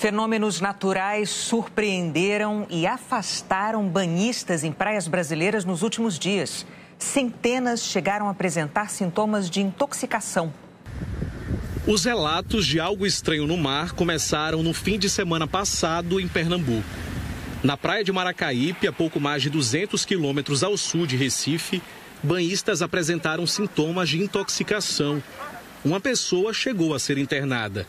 Fenômenos naturais surpreenderam e afastaram banhistas em praias brasileiras nos últimos dias. Centenas chegaram a apresentar sintomas de intoxicação. Os relatos de algo estranho no mar começaram no fim de semana passado em Pernambuco. Na praia de Maracaípe, a pouco mais de 200 quilômetros ao sul de Recife, banhistas apresentaram sintomas de intoxicação. Uma pessoa chegou a ser internada.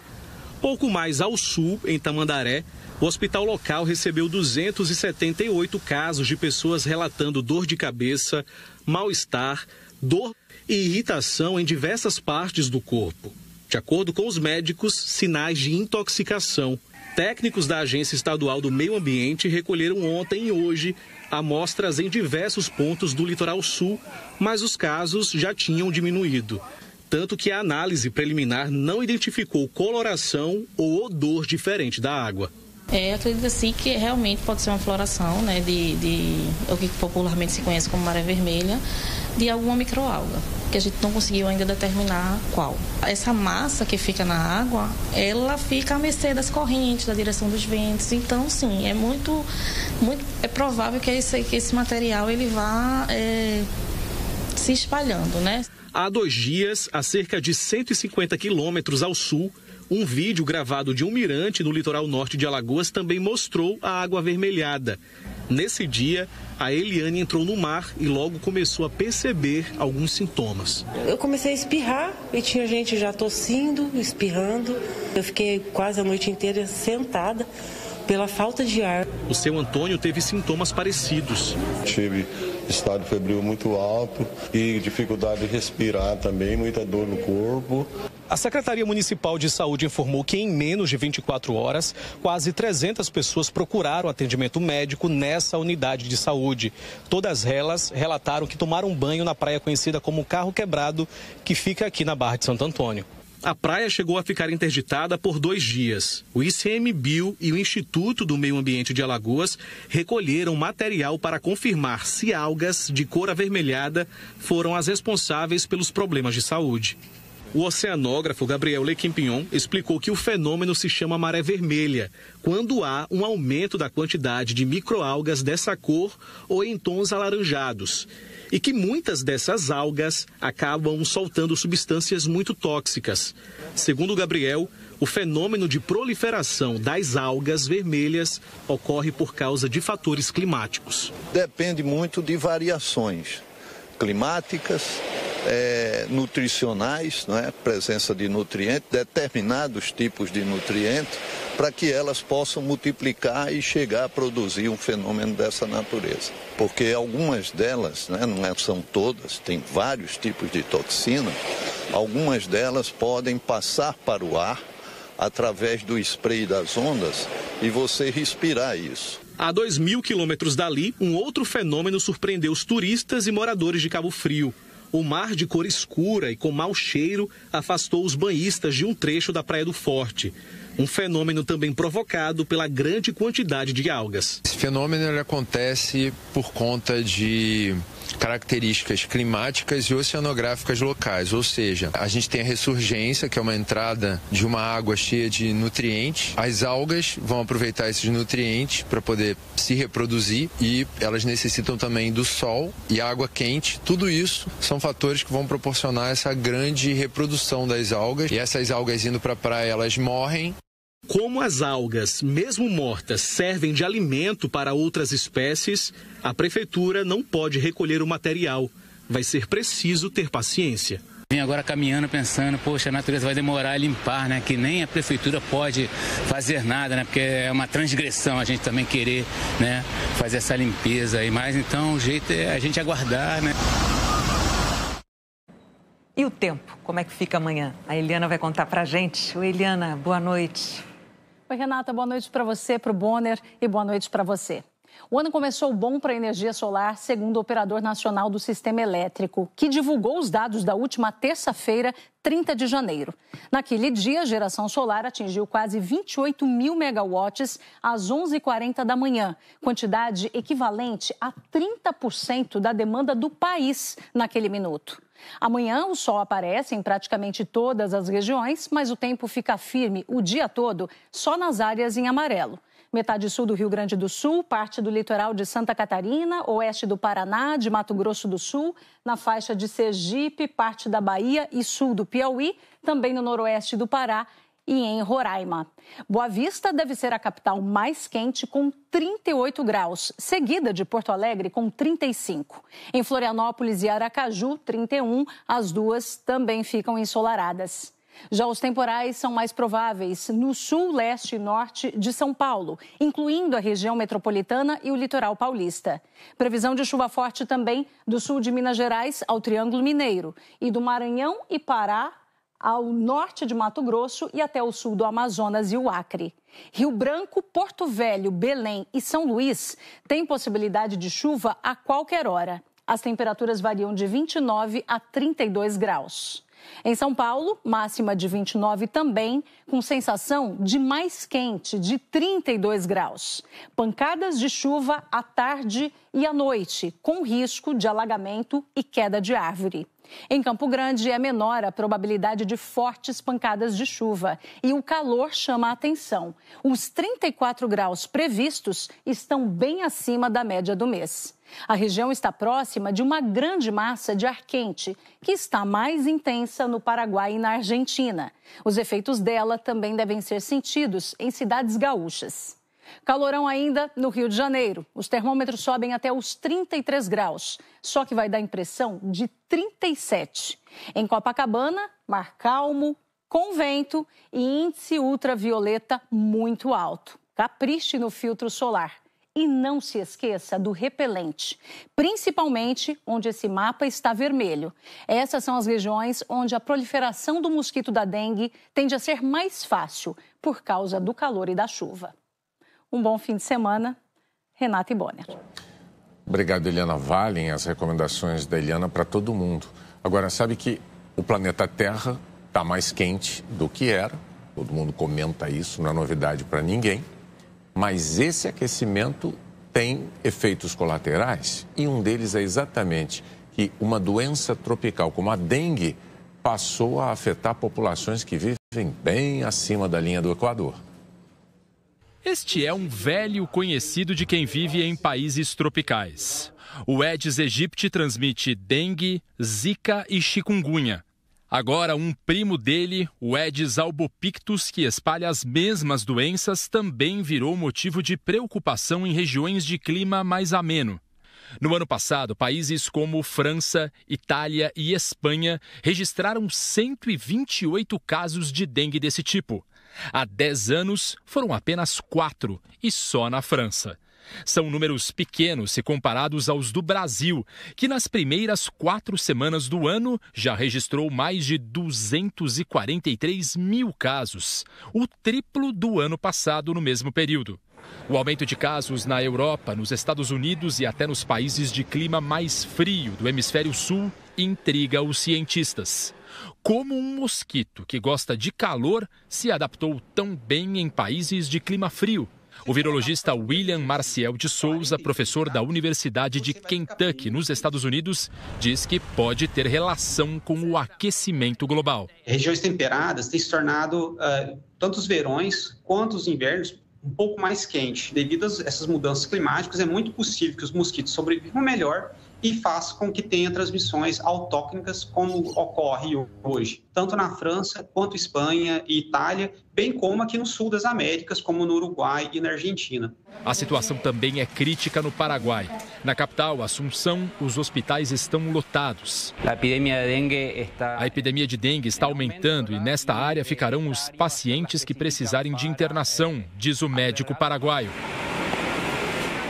Pouco mais ao sul, em Tamandaré, o hospital local recebeu 278 casos de pessoas relatando dor de cabeça, mal-estar, dor e irritação em diversas partes do corpo. De acordo com os médicos, sinais de intoxicação. Técnicos da Agência Estadual do Meio Ambiente recolheram ontem e hoje amostras em diversos pontos do litoral sul, mas os casos já tinham diminuído. Tanto que a análise preliminar não identificou coloração ou odor diferente da água. Acredito assim que realmente pode ser uma floração, né, de o que popularmente se conhece como maré vermelha, de alguma microalga, que a gente não conseguiu ainda determinar qual. Essa massa que fica na água, ela fica à mercê das correntes, da direção dos ventos. Então, sim, é provável que esse material ele vá se espalhando, né? Há 2 dias, a cerca de 150 quilômetros ao sul, um vídeo gravado de um mirante no litoral norte de Alagoas também mostrou a água avermelhada. Nesse dia, a Eliane entrou no mar e logo começou a perceber alguns sintomas. Eu comecei a espirrar e tinha gente já tossindo, espirrando. Eu fiquei quase a noite inteira sentada pela falta de ar. O seu Antônio teve sintomas parecidos. Tive estado febril muito alto e dificuldade de respirar também, muita dor no corpo. A Secretaria Municipal de Saúde informou que em menos de 24 horas, quase 300 pessoas procuraram atendimento médico nessa unidade de saúde. Todas elas relataram que tomaram banho na praia conhecida como Carro Quebrado, que fica aqui na Barra de Santo Antônio. A praia chegou a ficar interditada por 2 dias. O ICMBio e o Instituto do Meio Ambiente de Alagoas recolheram material para confirmar se algas de cor avermelhada foram as responsáveis pelos problemas de saúde. O oceanógrafo Gabriel Lequimpignon explicou que o fenômeno se chama maré vermelha, quando há um aumento da quantidade de microalgas dessa cor ou em tons alaranjados. E que muitas dessas algas acabam soltando substâncias muito tóxicas. Segundo o Gabriel, o fenômeno de proliferação das algas vermelhas ocorre por causa de fatores climáticos. Depende muito de variações climáticas, nutricionais, não é? Presença de nutrientes, determinados tipos de nutrientes, para que elas possam multiplicar e chegar a produzir um fenômeno dessa natureza. Porque algumas delas, né, não são todas, tem vários tipos de toxina, algumas delas podem passar para o ar através do spray das ondas e você respirar isso. A 2.000 quilômetros dali, um outro fenômeno surpreendeu os turistas e moradores de Cabo Frio. O mar de cor escura e com mau cheiro afastou os banhistas de um trecho da Praia do Forte. Um fenômeno também provocado pela grande quantidade de algas. Esse fenômeno ele acontece por conta de características climáticas e oceanográficas locais, ou seja, a gente tem a ressurgência, que é uma entrada de uma água cheia de nutrientes. As algas vão aproveitar esses nutrientes para poder se reproduzir e elas necessitam também do sol e água quente. Tudo isso são fatores que vão proporcionar essa grande reprodução das algas, e essas algas indo para a praia, elas morrem. Como as algas, mesmo mortas, servem de alimento para outras espécies, a prefeitura não pode recolher o material. Vai ser preciso ter paciência. Vim agora caminhando pensando, poxa, a natureza vai demorar a limpar, né? Que nem a prefeitura pode fazer nada, né? Porque é uma transgressão a gente também querer, né, fazer essa limpeza aí. Mas então o jeito é a gente aguardar, né? E o tempo, como é que fica amanhã? A Eliana vai contar pra gente. Oi, Eliana, boa noite. Oi, Renata, boa noite para você, para o Bonner e boa noite para você. O ano começou bom para a energia solar, segundo o Operador Nacional do Sistema Elétrico, que divulgou os dados da última terça-feira, 30 de janeiro. Naquele dia, a geração solar atingiu quase 28 mil megawatts às 11h40 da manhã, quantidade equivalente a 30% da demanda do país naquele minuto. Amanhã o sol aparece em praticamente todas as regiões, mas o tempo fica firme o dia todo só nas áreas em amarelo. Metade sul do Rio Grande do Sul, parte do litoral de Santa Catarina, oeste do Paraná, de Mato Grosso do Sul, na faixa de Sergipe, parte da Bahia e sul do Piauí, também no noroeste do Pará e em Roraima. Boa Vista deve ser a capital mais quente, com 38 graus, seguida de Porto Alegre com 35. Em Florianópolis e Aracaju, 31, as duas também ficam ensolaradas. Já os temporais são mais prováveis no sul, leste e norte de São Paulo, incluindo a região metropolitana e o litoral paulista. Previsão de chuva forte também do sul de Minas Gerais ao Triângulo Mineiro e do Maranhão e Pará ao norte de Mato Grosso e até o sul do Amazonas e o Acre. Rio Branco, Porto Velho, Belém e São Luís têm possibilidade de chuva a qualquer hora. As temperaturas variam de 29 a 32 graus. Em São Paulo, máxima de 29 também, com sensação de mais quente, de 32 graus. Pancadas de chuva à tarde e à noite, com risco de alagamento e queda de árvore. Em Campo Grande, é menor a probabilidade de fortes pancadas de chuva e o calor chama a atenção. Os 34 graus previstos estão bem acima da média do mês. A região está próxima de uma grande massa de ar quente, que está mais intensa no Paraguai e na Argentina. Os efeitos dela também devem ser sentidos em cidades gaúchas. Calorão ainda no Rio de Janeiro. Os termômetros sobem até os 33 graus, só que vai dar impressão de 37. Em Copacabana, mar calmo, com vento e índice ultravioleta muito alto. Capriche no filtro solar. E não se esqueça do repelente, principalmente onde esse mapa está vermelho. Essas são as regiões onde a proliferação do mosquito da dengue tende a ser mais fácil por causa do calor e da chuva. Um bom fim de semana. Renata e Bonner. Obrigado, Eliana. Valem as recomendações da Eliana para todo mundo. Agora, sabe que o planeta Terra está mais quente do que era. Todo mundo comenta isso, não é novidade para ninguém. Mas esse aquecimento tem efeitos colaterais e um deles é exatamente que uma doença tropical como a dengue passou a afetar populações que vivem bem acima da linha do Equador. Este é um velho conhecido de quem vive em países tropicais. O Aedes aegypti transmite dengue, zika e chikungunya. Agora, um primo dele, o Aedes albopictus, que espalha as mesmas doenças, também virou motivo de preocupação em regiões de clima mais ameno. No ano passado, países como França, Itália e Espanha registraram 128 casos de dengue desse tipo. Há 10 anos, foram apenas 4, e só na França. São números pequenos se comparados aos do Brasil, que nas primeiras 4 semanas do ano já registrou mais de 243 mil casos, o triplo do ano passado no mesmo período. O aumento de casos na Europa, nos Estados Unidos e até nos países de clima mais frio do hemisfério sul intriga os cientistas. Como um mosquito que gosta de calor se adaptou tão bem em países de clima frio? O virologista William Marciel de Souza, professor da Universidade de Kentucky, nos Estados Unidos, diz que pode ter relação com o aquecimento global. Regiões temperadas têm se tornado, tanto os verões quanto os invernos, um pouco mais quente. Devido a essas mudanças climáticas, é muito possível que os mosquitos sobrevivam melhor e faça com que tenha transmissões autóctones, como ocorre hoje, tanto na França quanto Espanha e Itália, bem como aqui no sul das Américas, como no Uruguai e na Argentina. A situação também é crítica no Paraguai. Na capital, Assunção, os hospitais estão lotados. A epidemia de dengue está aumentando e nesta área ficarão os pacientes que precisarem de internação, diz o médico paraguaio.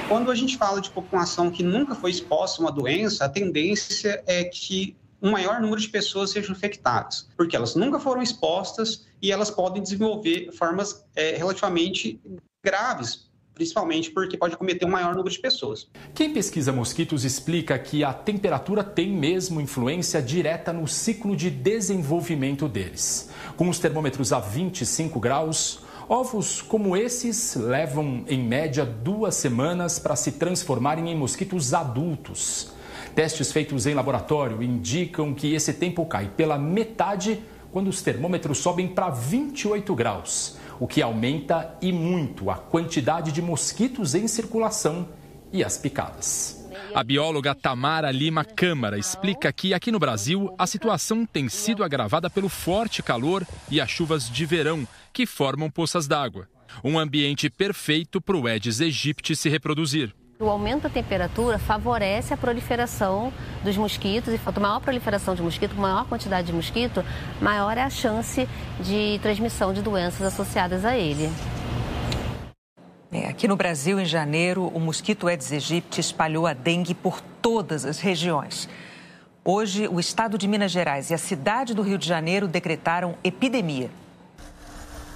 Quando a gente fala de população que nunca foi exposta a uma doença, a tendência é que um maior número de pessoas sejam infectadas, porque elas nunca foram expostas e elas podem desenvolver formas relativamente graves, principalmente porque pode acometer um maior número de pessoas. Quem pesquisa mosquitos explica que a temperatura tem mesmo influência direta no ciclo de desenvolvimento deles. Com os termômetros a 25 graus, ovos como esses levam, em média, 2 semanas para se transformarem em mosquitos adultos. Testes feitos em laboratório indicam que esse tempo cai pela metade quando os termômetros sobem para 28 graus, o que aumenta e muito a quantidade de mosquitos em circulação e as picadas. A bióloga Tamara Lima Câmara explica que aqui no Brasil a situação tem sido agravada pelo forte calor e as chuvas de verão que formam poças d'água. Um ambiente perfeito para o Aedes aegypti se reproduzir. O aumento da temperatura favorece a proliferação dos mosquitos e quanto maior a proliferação de mosquito, maior quantidade de mosquito, maior é a chance de transmissão de doenças associadas a ele. Aqui no Brasil, em janeiro, o mosquito Aedes aegypti espalhou a dengue por todas as regiões. Hoje, o estado de Minas Gerais e a cidade do Rio de Janeiro decretaram epidemia.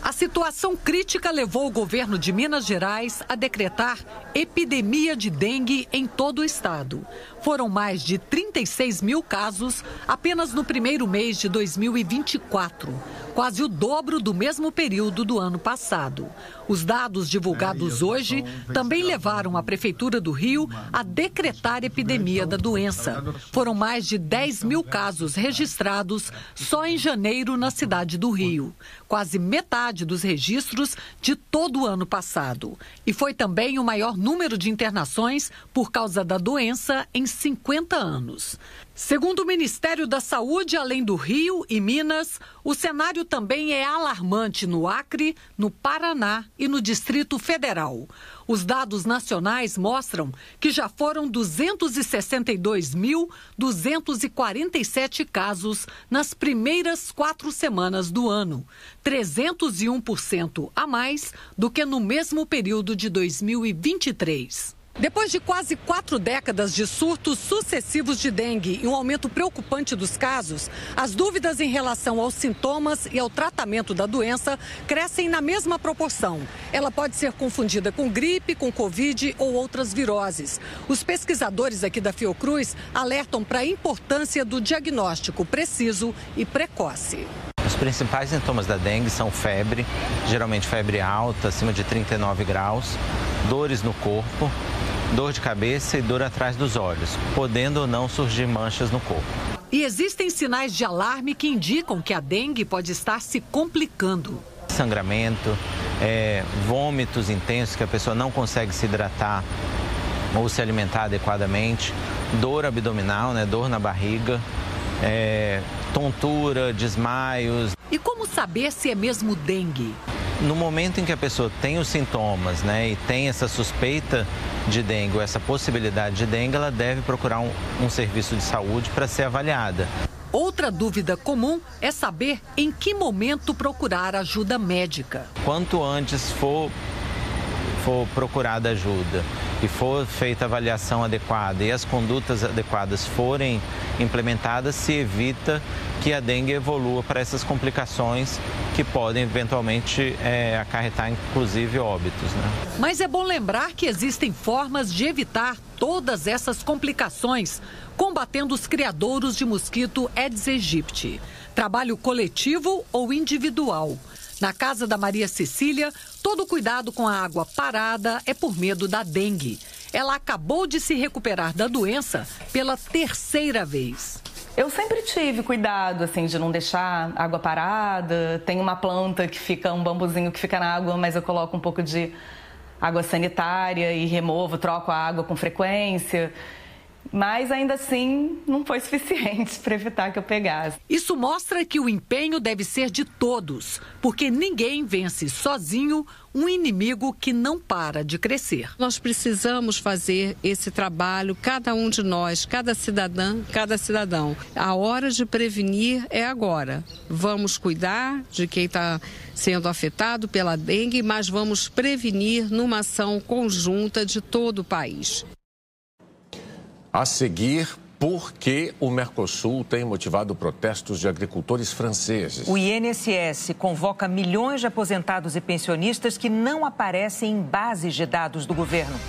A situação crítica levou o governo de Minas Gerais a decretar epidemia de dengue em todo o estado. Foram mais de 36 mil casos apenas no primeiro mês de 2024, quase o dobro do mesmo período do ano passado. Os dados divulgados hoje também levaram a Prefeitura do Rio a decretar epidemia da doença. Foram mais de 10 mil casos registrados só em janeiro na cidade do Rio, quase metade dos registros de todo o ano passado. E foi também o maior número de internações por causa da doença em 50 anos. Segundo o Ministério da Saúde, além do Rio e Minas, o cenário também é alarmante no Acre, no Paraná e no Distrito Federal. Os dados nacionais mostram que já foram 262.247 casos nas primeiras 4 semanas do ano, 301% a mais do que no mesmo período de 2023. Depois de quase 4 décadas de surtos sucessivos de dengue e um aumento preocupante dos casos, as dúvidas em relação aos sintomas e ao tratamento da doença crescem na mesma proporção. Ela pode ser confundida com gripe, com Covid ou outras viroses. Os pesquisadores aqui da Fiocruz alertam para a importância do diagnóstico preciso e precoce. Os principais sintomas da dengue são febre, geralmente febre alta, acima de 39 graus, dores no corpo, dor de cabeça e dor atrás dos olhos, podendo ou não surgir manchas no corpo. E existem sinais de alarme que indicam que a dengue pode estar se complicando. Sangramento, vômitos intensos que a pessoa não consegue se hidratar ou se alimentar adequadamente, dor abdominal, dor na barriga, tontura, desmaios. E como saber se é mesmo dengue? No momento em que a pessoa tem os sintomas, e tem essa suspeita de dengue ou essa possibilidade de dengue, ela deve procurar um serviço de saúde para ser avaliada. Outra dúvida comum é saber em que momento procurar ajuda médica. Quanto antes for procurada ajuda e for feita a avaliação adequada e as condutas adequadas forem implementadas, se evita que a dengue evolua para essas complicações que podem eventualmente acarretar inclusive óbitos. Mas é bom lembrar que existem formas de evitar todas essas complicações, combatendo os criadouros de mosquito Aedes aegypti. Trabalho coletivo ou individual. Na casa da Maria Cecília, todo cuidado com a água parada é por medo da dengue. Ela acabou de se recuperar da doença pela 3ª vez. Eu sempre tive cuidado, de não deixar água parada. Tem uma planta que fica, um bambuzinho que fica na água, mas eu coloco um pouco de água sanitária e troco a água com frequência. Mas ainda assim não foi suficiente para evitar que eu pegasse. Isso mostra que o empenho deve ser de todos, porque ninguém vence sozinho um inimigo que não para de crescer. Nós precisamos fazer esse trabalho, cada um de nós, cada cidadã, cada cidadão. A hora de prevenir é agora. Vamos cuidar de quem está sendo afetado pela dengue, mas vamos prevenir numa ação conjunta de todo o país. A seguir, por que o Mercosul tem motivado protestos de agricultores franceses? O INSS convoca milhões de aposentados e pensionistas que não aparecem em bases de dados do governo.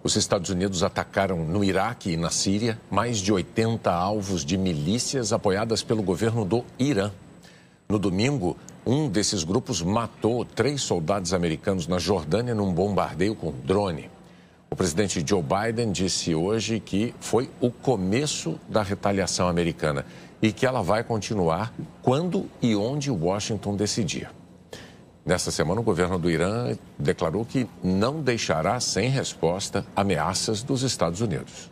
Os Estados Unidos atacaram no Iraque e na Síria mais de 80 alvos de milícias apoiadas pelo governo do Irã. No domingo, um desses grupos matou 3 soldados americanos na Jordânia num bombardeio com drone. O presidente Joe Biden disse hoje que foi o começo da retaliação americana e que ela vai continuar quando e onde Washington decidir. Nesta semana, o governo do Irã declarou que não deixará sem resposta ameaças dos Estados Unidos.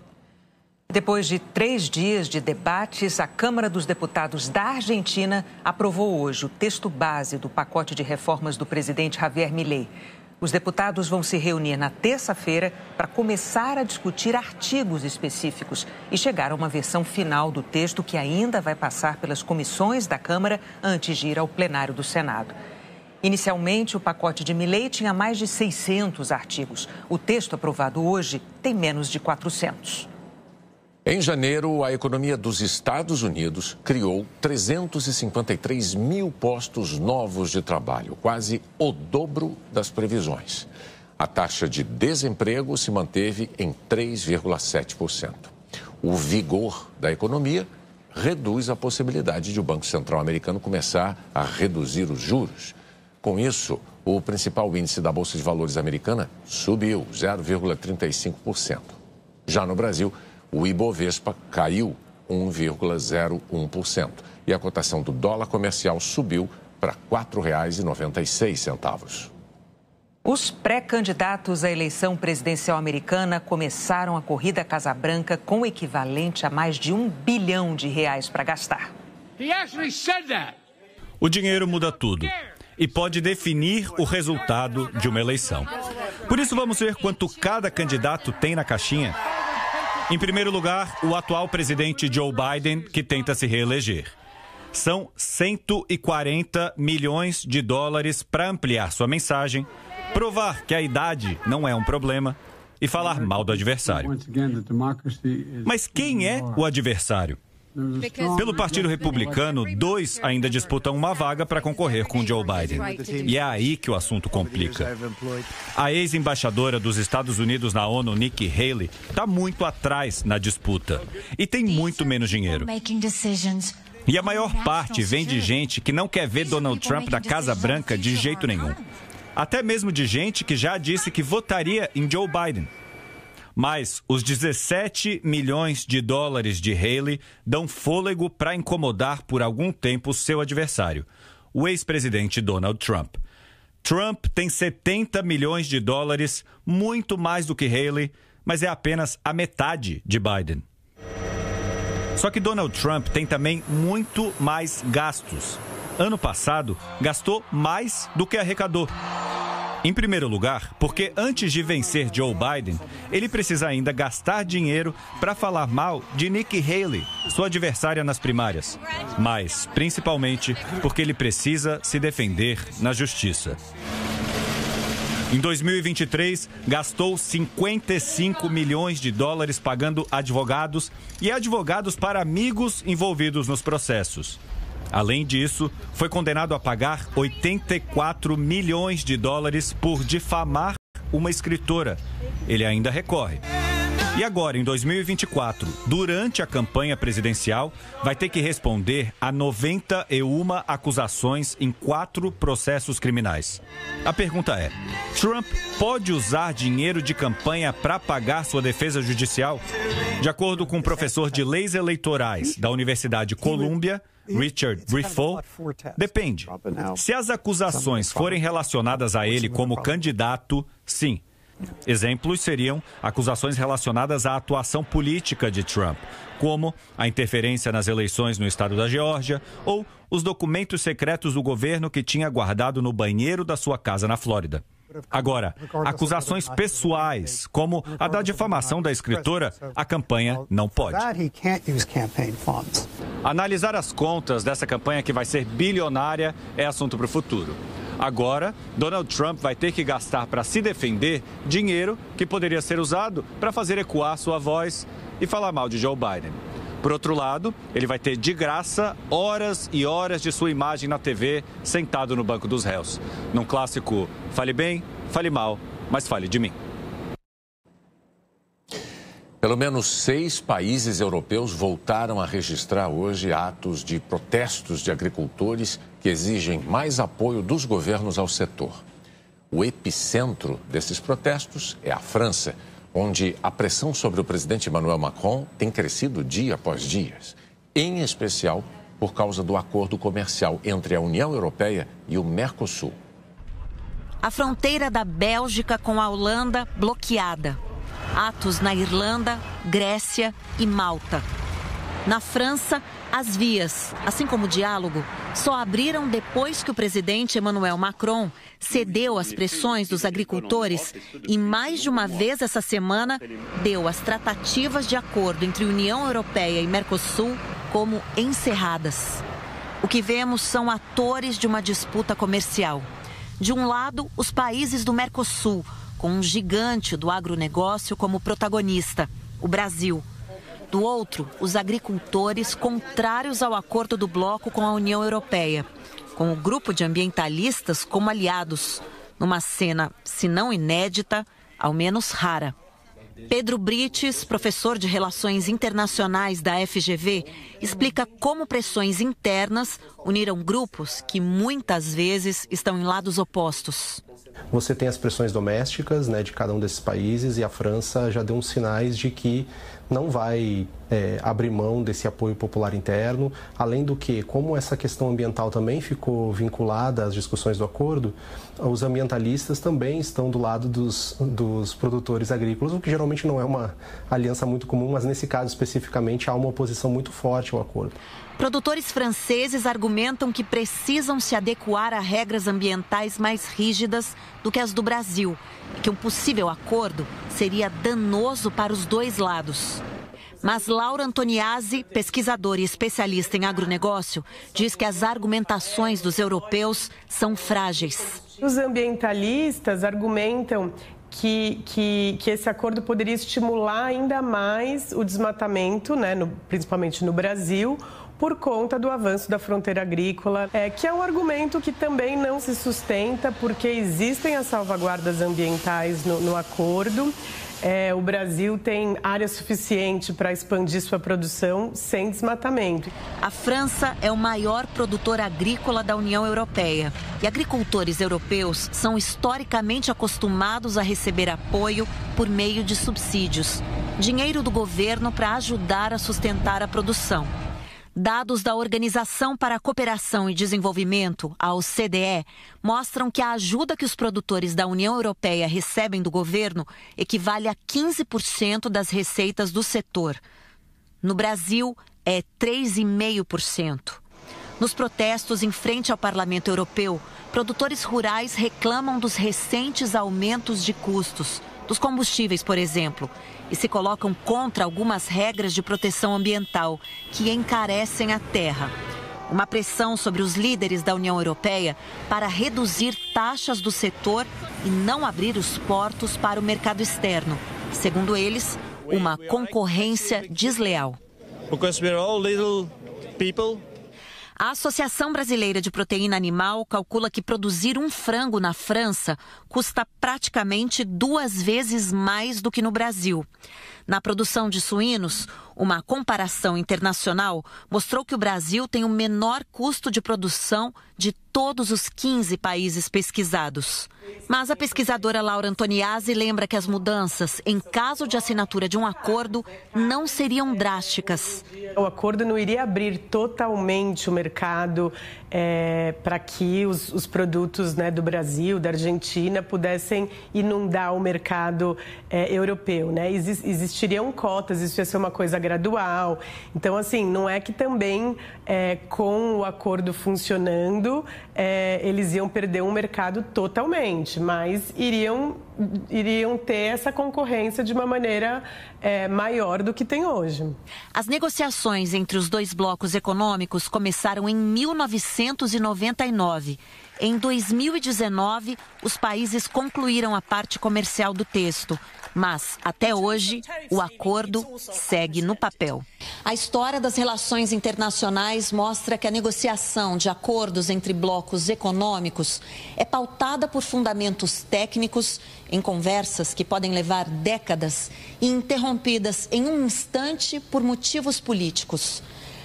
Depois de 3 dias de debates, a Câmara dos Deputados da Argentina aprovou hoje o texto base do pacote de reformas do presidente Javier Milei. Os deputados vão se reunir na terça-feira para começar a discutir artigos específicos e chegar a uma versão final do texto que ainda vai passar pelas comissões da Câmara antes de ir ao plenário do Senado. Inicialmente, o pacote de Milei tinha mais de 600 artigos. O texto aprovado hoje tem menos de 400. Em janeiro, a economia dos Estados Unidos criou 353 mil postos novos de trabalho, quase o dobro das previsões. A taxa de desemprego se manteve em 3,7%. O vigor da economia reduz a possibilidade de o Banco Central americano começar a reduzir os juros. Com isso, o principal índice da Bolsa de Valores americana subiu 0,35%. Já no Brasil, o Ibovespa caiu 1,01% e a cotação do dólar comercial subiu para R$ 4,96. Os pré-candidatos à eleição presidencial americana começaram a corrida à Casa Branca com o equivalente a mais de R$1 bilhão para gastar. O dinheiro muda tudo e pode definir o resultado de uma eleição. Por isso, vamos ver quanto cada candidato tem na caixinha. Em primeiro lugar, o atual presidente Joe Biden, que tenta se reeleger. São 140 milhões de dólares para ampliar sua mensagem, provar que a idade não é um problema e falar mal do adversário. Mas quem é o adversário? Pelo Partido Republicano, 2 ainda disputam uma vaga para concorrer com Joe Biden. E é aí que o assunto complica. A ex-embaixadora dos Estados Unidos na ONU, Nikki Haley, está muito atrás na disputa e tem muito menos dinheiro. E a maior parte vem de gente que não quer ver Donald Trump na Casa Branca de jeito nenhum. Até mesmo de gente que já disse que votaria em Joe Biden. Mas os 17 milhões de dólares de Haley dão fôlego para incomodar por algum tempo seu adversário, o ex-presidente Donald Trump. Trump tem 70 milhões de dólares, muito mais do que Haley, mas é apenas a metade de Biden. Só que Donald Trump tem também muito mais gastos. Ano passado, gastou mais do que arrecadou. Em primeiro lugar, porque antes de vencer Joe Biden, ele precisa ainda gastar dinheiro para falar mal de Nikki Haley, sua adversária nas primárias. Mas, principalmente, porque ele precisa se defender na justiça. Em 2023, gastou 55 milhões de dólares pagando advogados e advogados para amigos envolvidos nos processos. Além disso, foi condenado a pagar 84 milhões de dólares por difamar uma escritora. Ele ainda recorre. E agora, em 2024, durante a campanha presidencial, vai ter que responder a 91 acusações em 4 processos criminais. A pergunta é: Trump pode usar dinheiro de campanha para pagar sua defesa judicial? De acordo com o professor de leis eleitorais da Universidade Columbia, Richard Briffault, depende. Se as acusações forem relacionadas a ele como candidato, sim. Exemplos seriam acusações relacionadas à atuação política de Trump, como a interferência nas eleições no estado da Geórgia ou os documentos secretos do governo que tinha guardado no banheiro da sua casa na Flórida. Agora, acusações pessoais, como a da difamação da escritora, a campanha não pode. Analisar as contas dessa campanha que vai ser bilionária é assunto para o futuro. Agora, Donald Trump vai ter que gastar para se defender dinheiro que poderia ser usado para fazer ecoar sua voz e falar mal de Joe Biden. Por outro lado, ele vai ter de graça horas e horas de sua imagem na TV, sentado no banco dos réus. Num clássico, fale bem, fale mal, mas fale de mim. Pelo menos 6 países europeus voltaram a registrar hoje atos de protestos de agricultores que exigem mais apoio dos governos ao setor. O epicentro desses protestos é a França, onde a pressão sobre o presidente Emmanuel Macron tem crescido dia após dia, em especial por causa do acordo comercial entre a União Europeia e o Mercosul. A fronteira da Bélgica com a Holanda bloqueada. Atos na Irlanda, Grécia e Malta. Na França, as vias, assim como o diálogo, só abriram depois que o presidente Emmanuel Macron cedeu às pressões dos agricultores e, mais de uma vez essa semana, deu as tratativas de acordo entre União Europeia e Mercosul como encerradas. O que vemos são atores de uma disputa comercial. De um lado, os países do Mercosul, com um gigante do agronegócio como protagonista, o Brasil. Do outro, os agricultores contrários ao acordo do bloco com a União Europeia, com o grupo de ambientalistas como aliados, numa cena, se não inédita, ao menos rara. Pedro Brites, professor de Relações Internacionais da FGV, explica como pressões internas uniram grupos que muitas vezes estão em lados opostos. Você tem as pressões domésticas, de cada um desses países, e a França já deu uns sinais de que não vai abrir mão desse apoio popular interno. Além do que, como essa questão ambiental também ficou vinculada às discussões do acordo, os ambientalistas também estão do lado dos produtores agrícolas, o que geralmente não é uma aliança muito comum, mas nesse caso especificamente há uma oposição muito forte ao acordo. Produtores franceses argumentam que precisam se adequar a regras ambientais mais rígidas do que as do Brasil, e que um possível acordo seria danoso para os dois lados. Mas Laura Antoniazzi, pesquisadora e especialista em agronegócio, diz que as argumentações dos europeus são frágeis. Os ambientalistas argumentam que esse acordo poderia estimular ainda mais o desmatamento, principalmente no Brasil, por conta do avanço da fronteira agrícola, que é um argumento que também não se sustenta, porque existem as salvaguardas ambientais no acordo. O Brasil tem área suficiente para expandir sua produção sem desmatamento. A França é o maior produtor agrícola da União Europeia. E agricultores europeus são historicamente acostumados a receber apoio por meio de subsídios. Dinheiro do governo para ajudar a sustentar a produção. Dados da Organização para a Cooperação e Desenvolvimento, a OCDE, mostram que a ajuda que os produtores da União Europeia recebem do governo equivale a 15% das receitas do setor. No Brasil, é 3,5%. Nos protestos em frente ao Parlamento Europeu, produtores rurais reclamam dos recentes aumentos de custos, dos combustíveis, por exemplo, e se colocam contra algumas regras de proteção ambiental que encarecem a terra. Uma pressão sobre os líderes da União Europeia para reduzir taxas do setor e não abrir os portos para o mercado externo. Segundo eles, uma concorrência desleal. A Associação Brasileira de Proteína Animal calcula que produzir um frango na França custa praticamente 2 vezes mais do que no Brasil. Na produção de suínos, uma comparação internacional mostrou que o Brasil tem o menor custo de produção de todos os 15 países pesquisados. Mas a pesquisadora Laura Antoniazzi lembra que as mudanças, em caso de assinatura de um acordo, não seriam drásticas. O acordo não iria abrir totalmente o mercado para que os produtos do Brasil, da Argentina, pudessem inundar o mercado europeu. Existiriam cotas, isso ia ser uma coisa gradual. Então, assim, não é que também com o acordo funcionando, eles iam perder um mercado totalmente, mas iriam ter essa concorrência de uma maneira maior do que tem hoje. As negociações entre os dois blocos econômicos começaram em 1999. Em 2019, os países concluíram a parte comercial do texto, mas, até hoje, o acordo segue no papel. A história das relações internacionais mostra que a negociação de acordos entre blocos econômicos é pautada por fundamentos técnicos, em conversas que podem levar décadas e interrompidas em um instante por motivos políticos.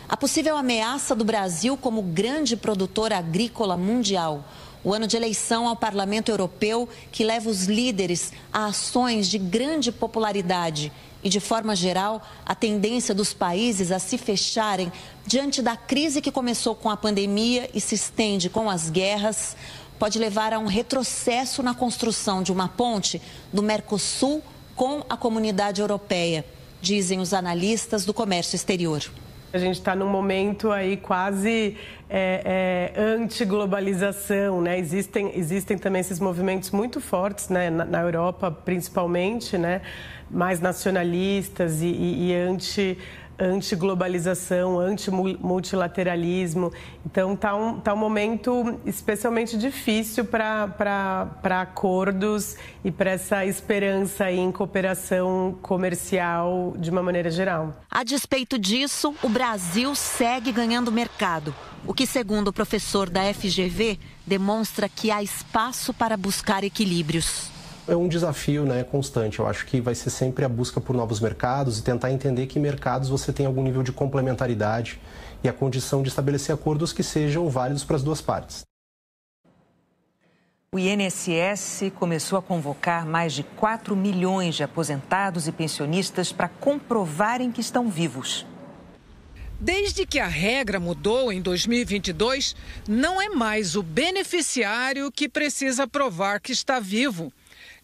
A possível ameaça do Brasil como grande produtor agrícola mundial, o ano de eleição ao Parlamento Europeu, que leva os líderes a ações de grande popularidade e, de forma geral, a tendência dos países a se fecharem diante da crise que começou com a pandemia e se estende com as guerras, pode levar a um retrocesso na construção de uma ponte do Mercosul com a comunidade europeia, dizem os analistas do comércio exterior. A gente está num momento aí quase anti-globalização, né? Existem também esses movimentos muito fortes, né? Na Europa, principalmente, né? Mais nacionalistas e anti-globalização, anti-multilateralismo. Então, tá um momento especialmente difícil para acordos e para essa esperança em cooperação comercial de uma maneira geral. A despeito disso, o Brasil segue ganhando mercado, o que, segundo o professor da FGV, demonstra que há espaço para buscar equilíbrios. É um desafio, né, constante. Eu acho que vai ser sempre a busca por novos mercados e tentar entender que mercados você tem algum nível de complementaridade e a condição de estabelecer acordos que sejam válidos para as duas partes. O INSS começou a convocar mais de 4 milhões de aposentados e pensionistas para comprovarem que estão vivos. Desde que a regra mudou em 2022, não é mais o beneficiário que precisa provar que está vivo.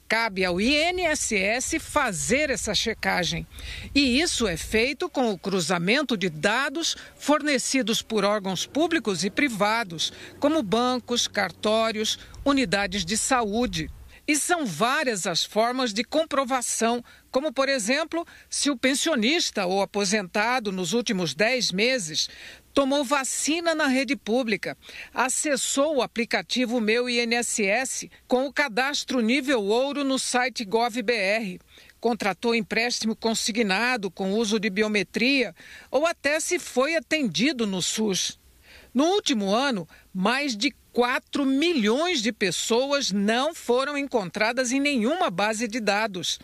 Cabe ao INSS fazer essa checagem. E isso é feito com o cruzamento de dados fornecidos por órgãos públicos e privados, como bancos, cartórios, unidades de saúde. E são várias as formas de comprovação, como, por exemplo, se o pensionista ou aposentado nos últimos 10 meses tomou vacina na rede pública, acessou o aplicativo Meu INSS com o cadastro nível ouro no site GovBR, contratou empréstimo consignado com uso de biometria ou até se foi atendido no SUS. No último ano, mais de 4 milhões de pessoas não foram encontradas em nenhuma base de dados.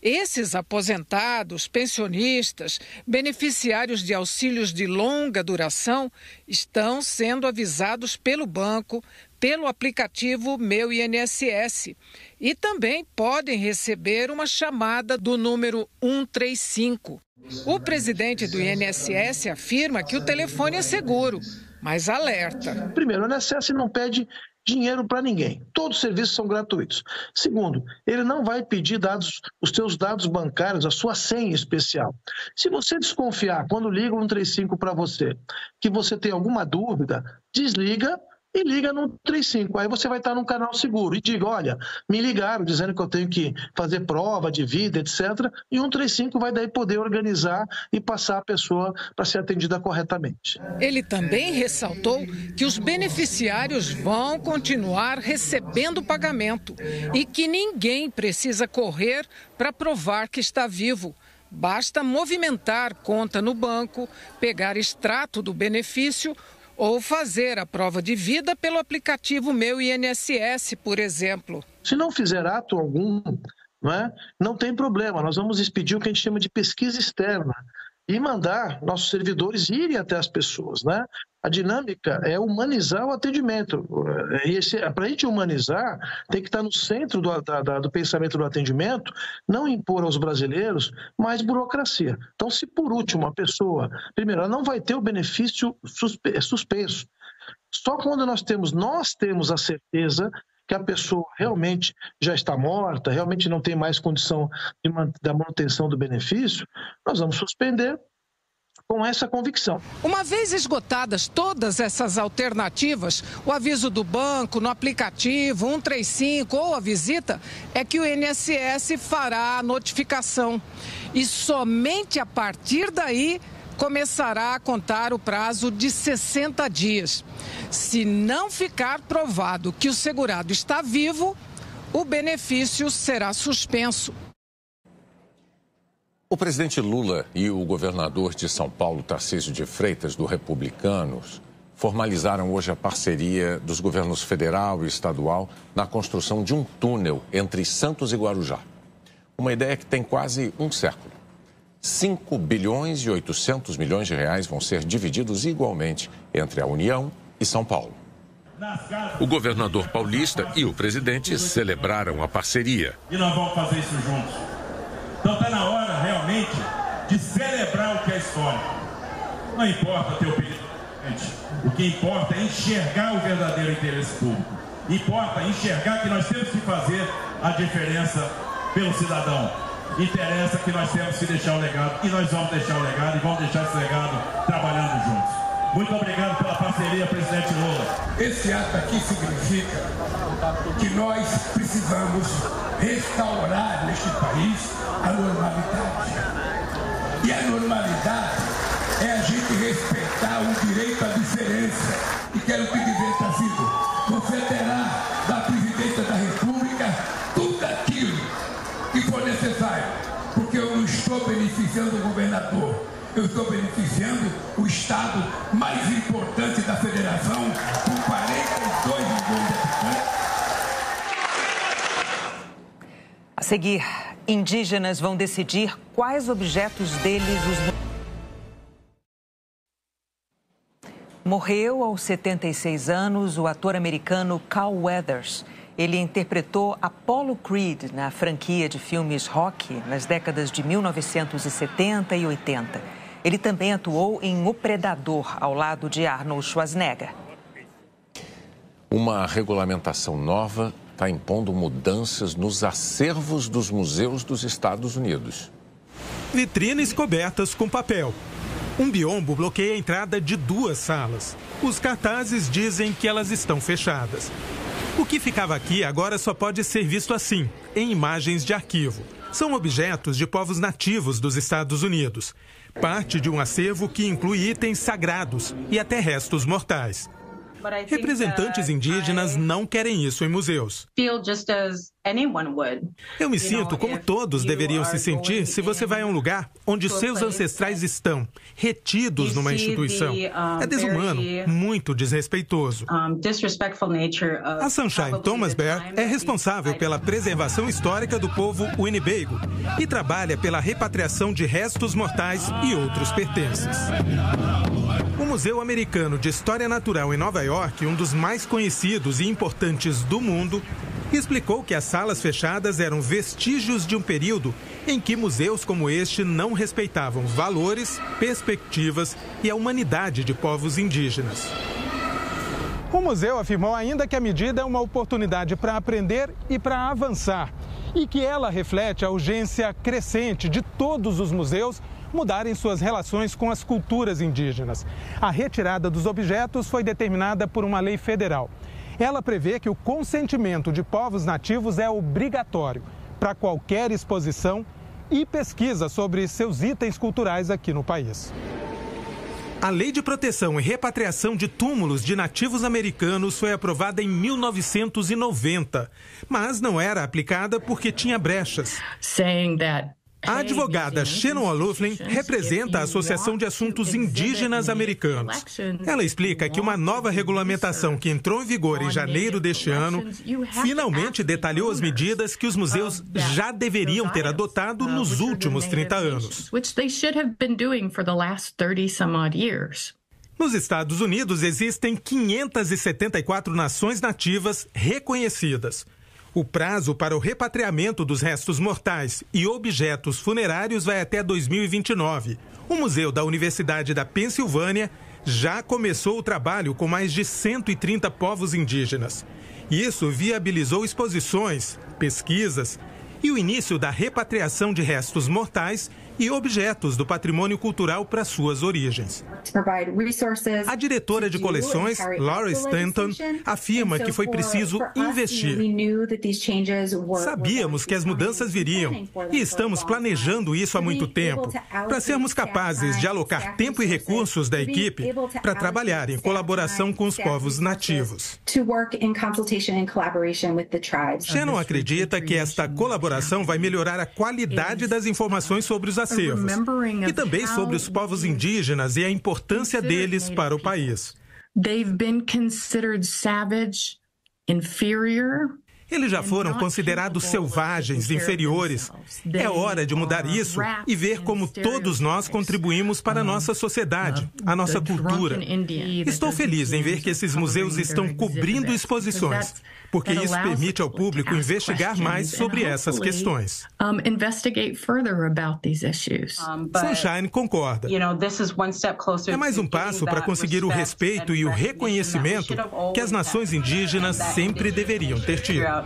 Esses aposentados, pensionistas, beneficiários de auxílios de longa duração estão sendo avisados pelo banco, pelo aplicativo Meu INSS. E também podem receber uma chamada do número 135. O presidente do INSS afirma que o telefone é seguro, mas alerta. Primeiro, o INSS não pede dinheiro para ninguém. Todos os serviços são gratuitos. Segundo, ele não vai pedir os seus dados bancários, a sua senha especial. Se você desconfiar, quando liga o 135 para você, que você tem alguma dúvida, desliga e liga no 135. Aí você vai estar num canal seguro e diga, olha, me ligaram dizendo que eu tenho que fazer prova de vida, etc. E o 135 vai daí poder organizar e passar a pessoa para ser atendida corretamente. Ele também ressaltou que os beneficiários vão continuar recebendo pagamento e que ninguém precisa correr para provar que está vivo. Basta movimentar conta no banco, pegar extrato do benefício ou fazer a prova de vida pelo aplicativo Meu INSS, por exemplo. Se não fizer ato algum, não tem problema. Nós vamos expedir o que a gente chama de pesquisa externa e mandar nossos servidores irem até as pessoas, né? A dinâmica é humanizar o atendimento. Para a gente humanizar, tem que estar no centro do pensamento do atendimento, não impor aos brasileiros mais burocracia. Então, se por último a pessoa, primeiro, ela não vai ter o benefício suspenso. Só quando nós temos a certeza que a pessoa realmente já está morta, realmente não tem mais condição da manutenção do benefício, nós vamos suspender com essa convicção. Uma vez esgotadas todas essas alternativas, o aviso do banco, no aplicativo, 135 ou a visita, é que o INSS fará a notificação. E somente a partir daí começará a contar o prazo de 60 dias. Se não ficar provado que o segurado está vivo, o benefício será suspenso. O presidente Lula e o governador de São Paulo, Tarcísio de Freitas, do Republicanos, formalizaram hoje a parceria dos governos federal e estadual na construção de um túnel entre Santos e Guarujá. Uma ideia que tem quase um século. 5 bilhões e 800 milhões de reais vão ser divididos igualmente entre a União e São Paulo. O governador paulista e o presidente celebraram a parceria. E nós vamos fazer isso juntos. Então está na hora, realmente, de celebrar o que é histórico. Não importa ter opinião, o que importa é enxergar o verdadeiro interesse público. Importa enxergar que nós temos que fazer a diferença pelo cidadão. Interessa que nós temos que deixar o legado, e nós vamos deixar o legado, e vamos deixar esse legado trabalhando juntos. Muito obrigado pela parceria, presidente Lula. Esse ato aqui significa que nós precisamos restaurar neste país a normalidade. E a normalidade é a gente respeitar o direito à diferença. E quero te dizer, Tarcísio, você terá da presidência da República tudo aquilo que for necessário, porque eu não estou beneficiando o governador, eu estou beneficiando o estado mais importante da federação, com 42 milhões de habitantes. A seguir, indígenas vão decidir quais objetos deles Morreu aos 76 anos o ator americano Carl Weathers. Ele interpretou Apollo Creed na franquia de filmes Rocky nas décadas de 1970 e 80. Ele também atuou em O Predador, ao lado de Arnold Schwarzenegger. Uma regulamentação nova está impondo mudanças nos acervos dos museus dos Estados Unidos. Vitrines cobertas com papel. Um biombo bloqueia a entrada de 2 salas. Os cartazes dizem que elas estão fechadas. O que ficava aqui agora só pode ser visto assim, em imagens de arquivo. São objetos de povos nativos dos Estados Unidos. Parte de um acervo que inclui itens sagrados e até restos mortais. Representantes indígenas não querem isso em museus. Eu me sinto como todos deveriam se sentir se você vai a um lugar onde seus ancestrais estão, retidos numa instituição. É desumano, muito desrespeitoso. A Sunshine Thomas Bear é responsável pela preservação histórica do povo Winnebago e trabalha pela repatriação de restos mortais e outros pertences. O Museu Americano de História Natural em Nova York, um dos mais conhecidos e importantes do mundo, explicou que as salas fechadas eram vestígios de um período em que museus como este não respeitavam valores, perspectivas e a humanidade de povos indígenas. O museu afirmou ainda que a medida é uma oportunidade para aprender e para avançar, e que ela reflete a urgência crescente de todos os museus mudarem suas relações com as culturas indígenas. A retirada dos objetos foi determinada por uma lei federal. Ela prevê que o consentimento de povos nativos é obrigatório para qualquer exposição e pesquisa sobre seus itens culturais aqui no país. A Lei de Proteção e Repatriação de Túmulos de Nativos Americanos foi aprovada em 1990, mas não era aplicada porque tinha brechas. A advogada Shannon O'Loughlin representa a Associação de Assuntos Indígenas Americanos. Ela explica que uma nova regulamentação que entrou em vigor em janeiro deste ano finalmente detalhou as medidas que os museus já deveriam ter adotado nos últimos 30 anos. Nos Estados Unidos existem 574 nações nativas reconhecidas. O prazo para o repatriamento dos restos mortais e objetos funerários vai até 2029. O Museu da Universidade da Pensilvânia já começou o trabalho com mais de 130 povos indígenas. Isso viabilizou exposições, pesquisas e o início da repatriação de restos mortais e objetos do patrimônio cultural para suas origens. A diretora de coleções, Laura Stanton, afirma que foi preciso investir. Sabíamos que as mudanças viriam e estamos planejando isso há muito tempo, para sermos capazes de alocar tempo e recursos da equipe para trabalhar em colaboração com os povos nativos. Shannon acredita que esta colaboração vai melhorar a qualidade das informações sobre os acervos e também sobre os povos indígenas e a importância deles para o país. Eles já foram considerados selvagens, inferiores. É hora de mudar isso e ver como todos nós contribuímos para a nossa sociedade, a nossa cultura. Estou feliz em ver que esses museus estão cobrindo exposições, porque isso permite ao público investigar mais sobre essas questões. Sunshine concorda. É mais um passo para conseguir o respeito e o reconhecimento que as nações indígenas sempre deveriam ter tido.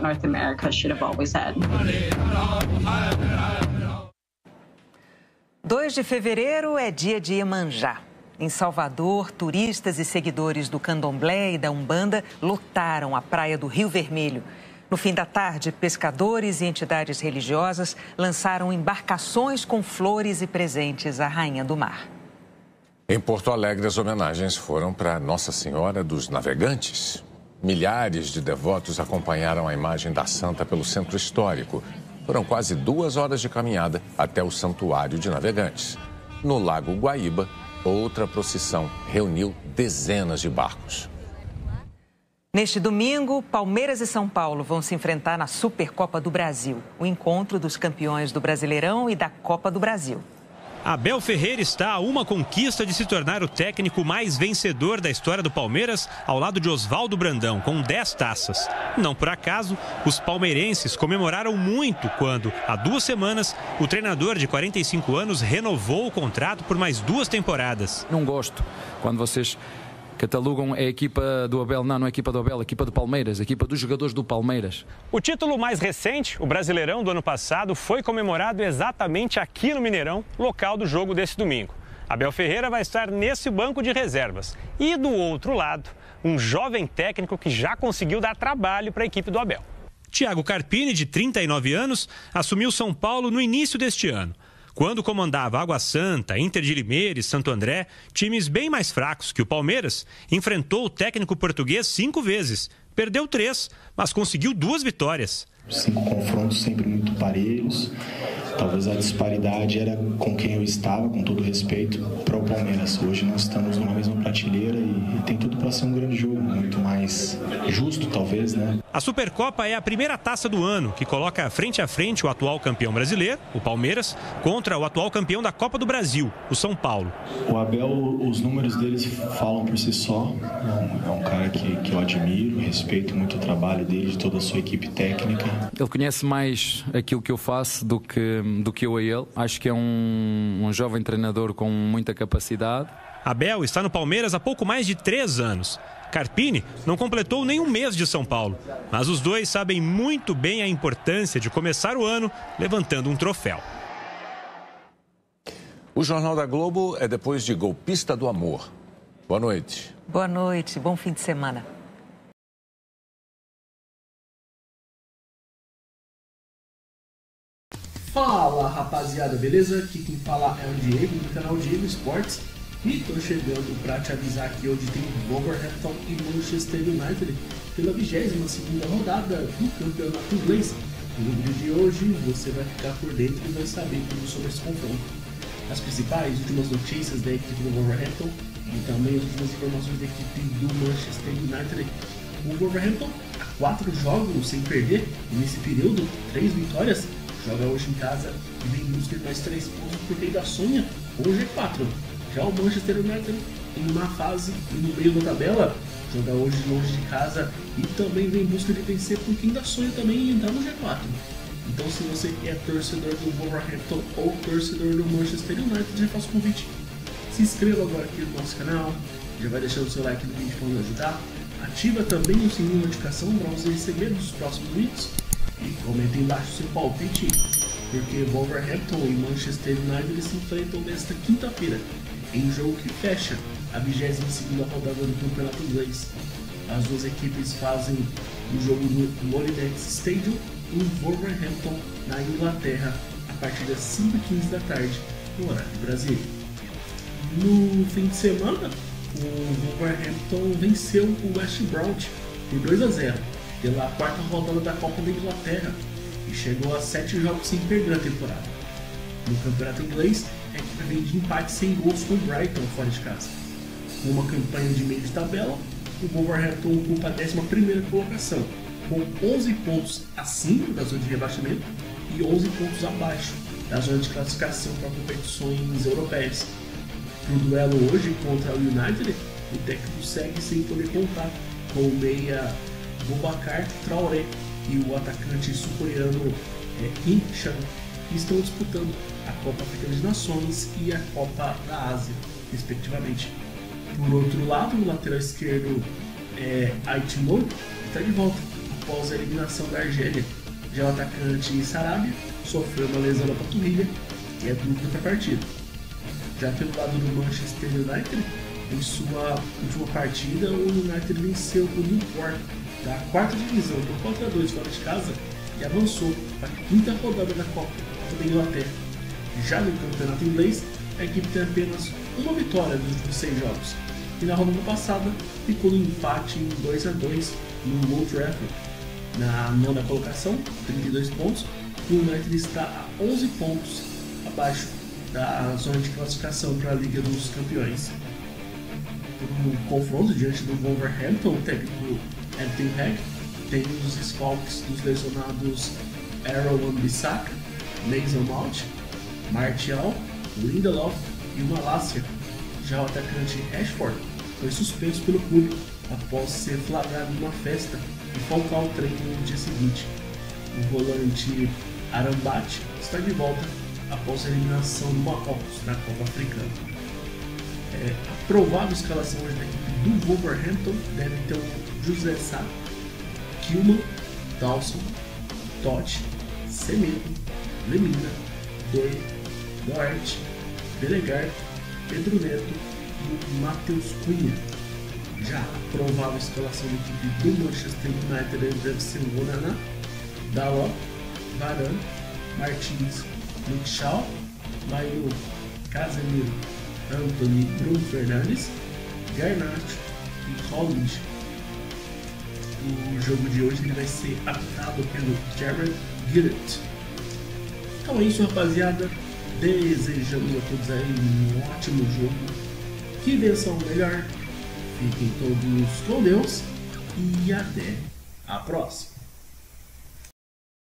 2 de fevereiro é dia de Iemanjá. Em Salvador, turistas e seguidores do Candomblé e da Umbanda lotaram a praia do Rio Vermelho. No fim da tarde, pescadores e entidades religiosas lançaram embarcações com flores e presentes à Rainha do Mar. Em Porto Alegre, as homenagens foram para Nossa Senhora dos Navegantes. Milhares de devotos acompanharam a imagem da santa pelo centro histórico. Foram quase 2 horas de caminhada até o Santuário de Navegantes. No Lago Guaíba, outra procissão reuniu dezenas de barcos. Neste domingo, Palmeiras e São Paulo vão se enfrentar na Supercopa do Brasil, o encontro dos campeões do Brasileirão e da Copa do Brasil. Abel Ferreira está a uma conquista de se tornar o técnico mais vencedor da história do Palmeiras, ao lado de Oswaldo Brandão, com 10 taças. Não por acaso, os palmeirenses comemoraram muito quando, há 2 semanas, o treinador de 45 anos renovou o contrato por mais 2 temporadas. Não gosto quando vocês catalogam a equipa do Abel. Não é a equipa do Abel, a equipa do Palmeiras, a equipa dos jogadores do Palmeiras. O título mais recente, o Brasileirão do ano passado, foi comemorado exatamente aqui no Mineirão, local do jogo desse domingo. Abel Ferreira vai estar nesse banco de reservas. E do outro lado, um jovem técnico que já conseguiu dar trabalho para a equipe do Abel. Thiago Carpini, de 39 anos, assumiu São Paulo no início deste ano. Quando comandava Água Santa, Inter de Limeira e Santo André, times bem mais fracos que o Palmeiras, enfrentou o técnico português 5 vezes. Perdeu 3, mas conseguiu 2 vitórias. 5 confrontos sempre muito parelhos. Talvez a disparidade era com quem eu estava, com todo respeito, para o Palmeiras. Hoje nós estamos numa mesma prateleira e tem tudo para ser um grande jogo, muito mais justo, talvez, né? A Supercopa é a primeira taça do ano, que coloca frente a frente o atual campeão brasileiro, o Palmeiras, contra o atual campeão da Copa do Brasil, o São Paulo. O Abel, os números deles falam por si só. É um cara que eu admiro, respeito muito o trabalho dele, de toda a sua equipe técnica. Ele conhece mais aquilo que eu faço do que eu a ele. Acho que é um jovem treinador com muita capacidade. Abel está no Palmeiras há pouco mais de 3 anos. Carpini não completou nem 1 mês de São Paulo, mas os dois sabem muito bem a importância de começar o ano levantando um troféu. O Jornal da Globo é depois de Golpista do Amor. Boa noite. Boa noite, bom fim de semana. Fala rapaziada, beleza? Aqui quem fala é o Diego do canal Diego Esportes e tô chegando pra te avisar que hoje tem Wolverhampton e Manchester United pela 22ª rodada do campeonato inglês. No vídeo de hoje você vai ficar por dentro e vai saber tudo sobre esse confronto. As principais últimas notícias da equipe do Wolverhampton e também as últimas informações da equipe do Manchester United. O Wolverhampton há 4 jogos sem perder e nesse período 3 vitórias. Joga hoje em casa e vem em busca de mais 3 pontos porque ainda sonha com o G4. Já o Manchester United em uma fase e no meio da tabela, joga hoje longe de casa e também vem em busca de vencer porque ainda sonha também em entrar no G4. Então se você é torcedor do Wolverhampton ou torcedor do Manchester United, já faço o convite. Se inscreva agora aqui no nosso canal, já vai deixando o seu like no vídeo para nos ajudar. Ativa também o sininho de notificação para você receber os próximos vídeos. E comenta embaixo seu palpite, porque Wolverhampton e Manchester United se enfrentam nesta quinta-feira, em jogo que fecha a 22ª rodada do campeonato inglês. As duas equipes fazem o jogo no Molineux Stadium em Wolverhampton, na Inglaterra, a partir das 5h15 da tarde, no horário do Brasil. No fim de semana, o Wolverhampton venceu o West Brom por 2-0. Pela 4ª rodada da Copa da Inglaterra e chegou a 7 jogos sem perder na temporada. No campeonato inglês, a equipe vem de empate sem gols com o Brighton fora de casa. Com uma campanha de meio de tabela, o Wolverhampton ocupa a 11ª colocação com 11 pontos acima da zona de rebaixamento e 11 pontos abaixo da zona de classificação para competições europeias. No duelo hoje contra o United, o técnico segue sem poder contar com o meia Boubacar Traoré e o atacante sul-coreano Kim Chan, que estão disputando a Copa Africana de Nações e a Copa da Ásia, respectivamente. Por outro lado, no lateral esquerdo, Aitimor está de volta após a eliminação da Argélia. Já o atacante Sarabia sofreu uma lesão na panturrilha e é dúvida para a partida. Já pelo lado do Manchester United, em sua última partida, o United venceu o Newport da 4ª divisão por 4-2 fora de casa e avançou para a 5ª rodada da Copa da Inglaterra. Já no campeonato inglês, a equipe tem apenas uma vitória nos últimos 6 jogos e na rodada passada ficou no empate em 2-2 no Old Trafford. Na 9ª colocação, 32 pontos, o United está a 11 pontos abaixo da zona de classificação para a Liga dos Campeões. No confronto diante do Wolverhampton, o técnico Ten Hag tem os desfalques dos lesionados Aaron Wan-Bissaka, Mason Mount, Martial, Lindelof e Malacia. Já o atacante Rashford foi suspenso pelo clube após ser flagrado numa festa e faltar ao treino no dia seguinte. O volante Arambat está de volta após a eliminação do Marrocos na Copa Africana. A provável escalação hoje da equipe do Wolverhampton deve ter o José Sá, Kilman, Dawson, Totti, Semedo, Lemina, Doi, Duarte, Belegar, Pedro Neto e Matheus Cunha. Já a provável escalação da equipe do Manchester United deve ser o Onana, Dalot, Varane, Martins, Luke Shaw, Mainu, Casemiro, Antony, Bruno Fernandes, Garnacho e Holland. O jogo de hoje ele vai ser apitado pelo Jared Gillett. Então é isso, rapaziada. Desejamos a todos aí um ótimo jogo. Que vençam o melhor. Fiquem todos com Deus e até a próxima.